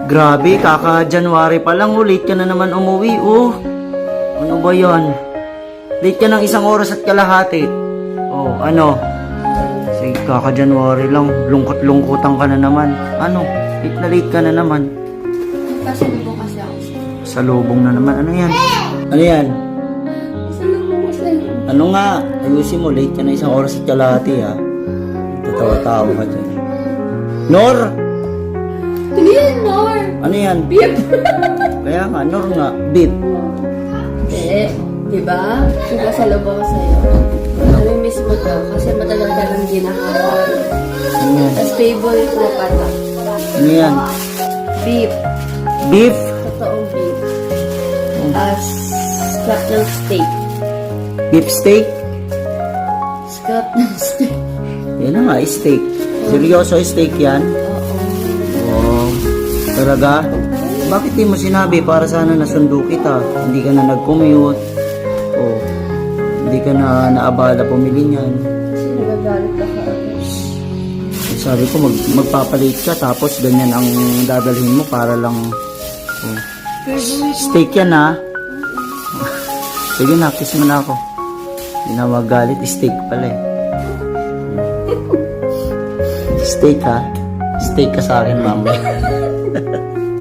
Grabe, kaka-January pa lang, late ka na naman umuwi, Ano ba yan? Late ka ng 1 oras at kalahati. Ano? Sige, kaka-January lang, lungkot-lungkutan ka na naman. Ano? Late ka na naman. Pasalubong kasi ako. Salubong na naman. Ano yan? Ano yan? Pasalubong ko sa'yo. Ano nga? Ayusin mo, late ka na 1 oras at kalahati, ha? Tatawa-tawa ka dyan. Nor! Hindi yan, Nor. Ano yan? Beep. Kaya nga, Nor nga. Beep. Eh, di ba? Pasalubong ko sa'yo. Nami-miss mo to kasi matagal ka nang ginakain. Ano yan? Tapos favorite mo pa to. Ano yan? Beef. Beef? Totoong beef. Scrap ng steak. Beef steak? Scrap ng steak. Yan na nga, steak. Seryoso, steak yan? Oo. Talaga? Bakit di mo sinabi para sana nasundo kita? Hindi ka na nag-commute. Hindi ka na naabala pumili niyan. Kasi nagagalit ako. Sabi ko magpapalit ka tapos ganyan ang dadalhin mo para lang steak yan ha. Sige na, kiss mo na ako. Hindi na magalit, steak pala eh. Steak ha. Steak ka sa akin mamaya.